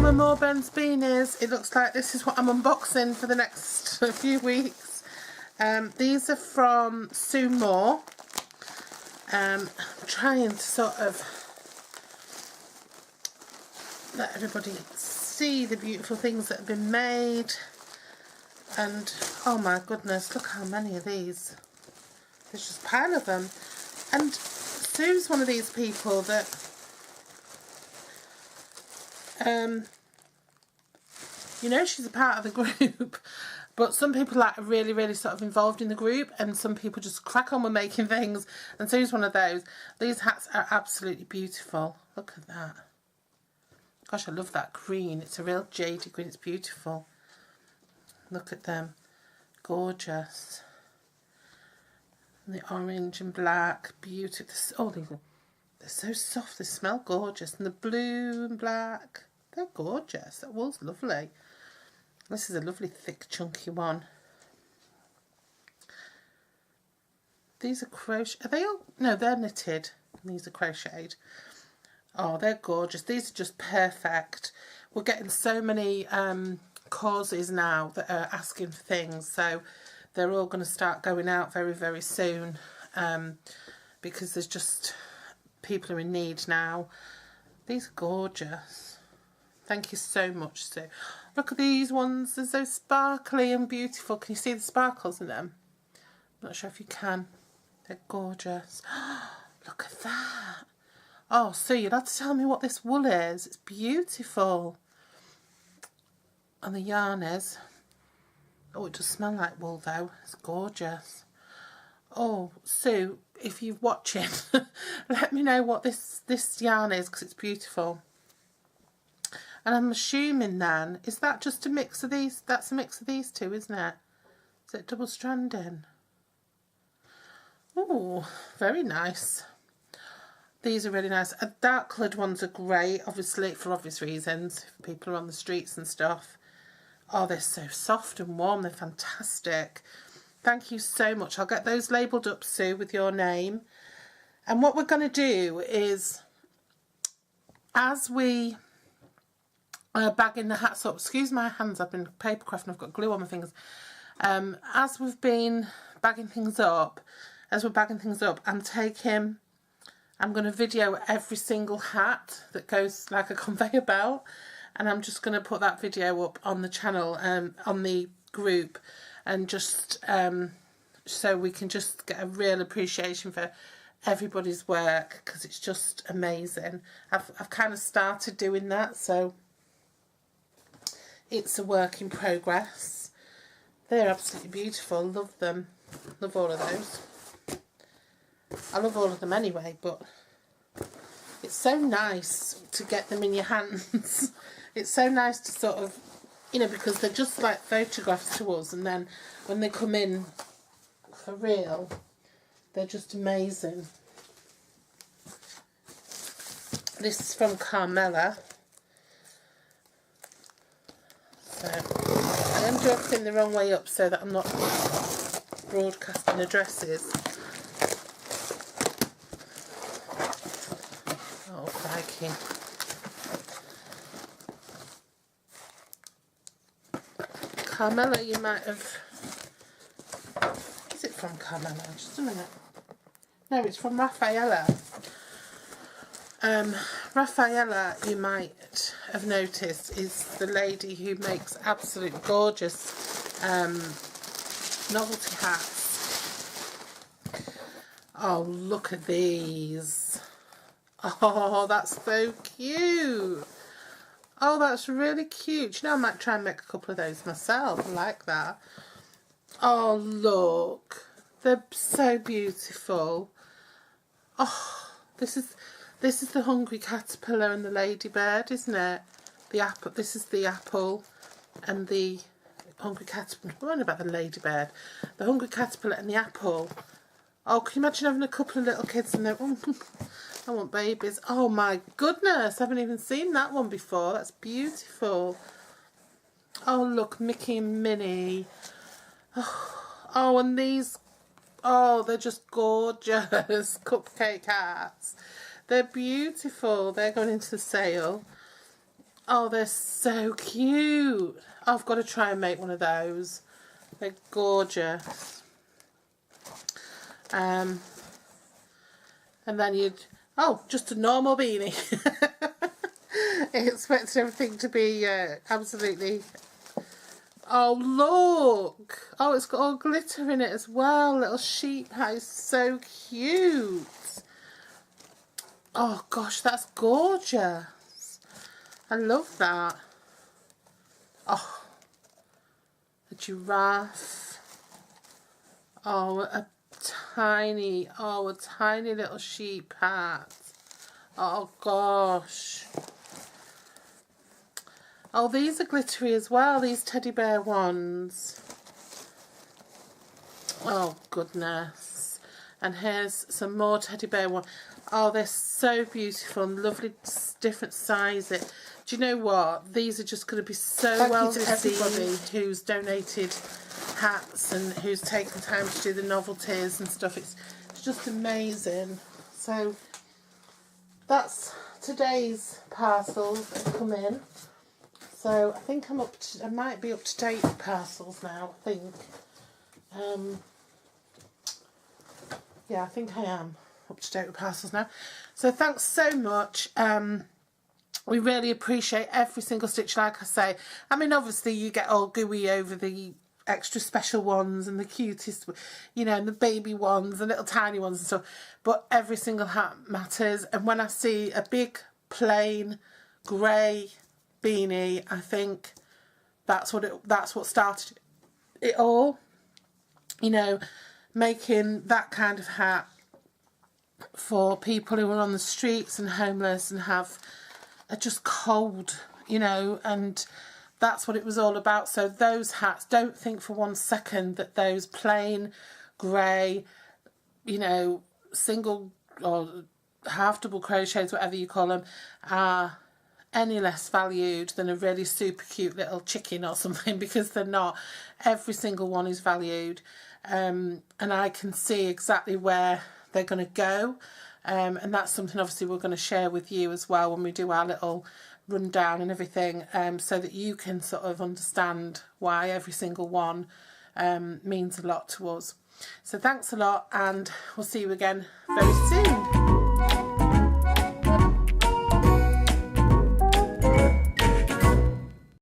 some more Ben's beanies. It looks like this is what I'm unboxing for the next few weeks. These are from Sue Moore. I'm trying to sort of let everybody see the beautiful things that have been made. And oh my goodness, look how many of these. There's just a pile of them. And Sue's one of these people that you know, she's a part of the group, but some people are really sort of involved in the group, and some people just crack on with making things, and Sue's one of those. These hats are absolutely beautiful. Look at that. Gosh, I love that green. It's a real jaded green. It's beautiful. Look at them. Gorgeous. And the orange and black. Beautiful. Oh, they're so soft. They smell gorgeous. And the blue and black. They're gorgeous. That wool's lovely. This is a lovely thick chunky one. These are crochet. Are they all? No, they're knitted. These are crocheted. Oh, they're gorgeous. These are just perfect. We're getting so many causes now that are asking for things, so they're all going to start going out very soon, because there's just people are in need now. These are gorgeous. Thank you so much, Sue. Look at these ones. They're so sparkly and beautiful. Can you see the sparkles in them? I'm not sure if you can. They're gorgeous. Look at that. Oh, Sue, you'll have to tell me what this wool is. It's beautiful. And the yarn is... Oh, it does smell like wool, though. It's gorgeous. Oh, Sue, if you're watching, let me know what this yarn is, because it's beautiful. And I'm assuming then, is that just a mix of these? That's a mix of these two, isn't it? Is it double stranding? Oh, very nice. These are really nice. Dark coloured ones are great, obviously, for obvious reasons. If people are on the streets and stuff. Oh, they're so soft and warm. They're fantastic. Thank you so much. I'll get those labelled up, Sue, with your name. And what we're going to do is, as we... bagging the hats up. Excuse my hands, I've been paper crafting, I've got glue on my fingers. As we've been bagging things up, I'm going to video every single hat that goes like a conveyor belt, and I'm just going to put that video up on the channel, on the group, and just so we can just get a real appreciation for everybody's work, because it's just amazing. I've kind of started doing that, so it's a work in progress. They're absolutely beautiful. Love them. Love all of those. I love all of them anyway, but it's so nice to get them in your hands. It's so nice to sort of, you know, because they're just like photographs to us, and then when they come in for real, they're just amazing. This is from Carmela. So I am doing everything the wrong way up so that I'm not broadcasting addresses. Oh, crikey. Carmela, you might have... Is it from Carmela? Just a minute. No, it's from Rafaela. Rafaela, you might have noticed, is the lady who makes absolute gorgeous novelty hats. Oh, look at these. Oh, that's so cute. Oh, that's really cute. You know, I might try and make a couple of those myself. I like that. Oh, look. They're so beautiful. Oh, this is the hungry caterpillar and the ladybird, isn't it? The apple. This is the apple and the hungry caterpillar. We're on about the ladybird. The hungry caterpillar and the apple. Oh, can you imagine having a couple of little kids and they're, oh, I want babies. Oh my goodness, I haven't even seen that one before. That's beautiful. Oh, look, Mickey and Minnie. Oh, and these, oh, they're just gorgeous cupcake hats. They're beautiful. They're going into the sale. Oh, they're so cute. I've got to try and make one of those. They're gorgeous. And then you'd, oh, just a normal beanie. It expects everything to be absolutely, oh look, oh it's got all glitter in it as well, little sheep hat is so cute. Oh gosh, that's gorgeous. I love that. Oh, a giraffe. Oh, a tiny little sheep hat. Oh gosh. Oh, these are glittery as well, these teddy bear ones. Oh goodness. And here's some more teddy bear ones. Oh, they're so beautiful and lovely, different sizes. Do you know what? These are just going to be so well received. Everybody who's donated hats and who's taken time to do the novelties and stuff. It's just amazing. So that's today's parcels that have come in. So I think I might be up to date with parcels now, I think. Yeah, I think I am up to date with parcels now. So thanks so much. We really appreciate every single stitch, like I say. I mean, obviously you get all gooey over the extra special ones and the cutest, you know, and the baby ones and little tiny ones and stuff. But every single hat matters. And when I see a big, plain, grey beanie, I think that's what started it all. You know, making that kind of hat for people who are on the streets and homeless and are just cold, you know, and that's what it was all about. So those hats, don't think for 1 second that those plain grey, you know, single or half double crochets, whatever you call them, are any less valued than a really super cute little chicken or something, because they're not. Every single one is valued, and I can see exactly where they're going to go, and that's something obviously we're going to share with you as well when we do our little rundown and everything, so that you can sort of understand why every single one means a lot to us. So thanks a lot, and we'll see you again very soon.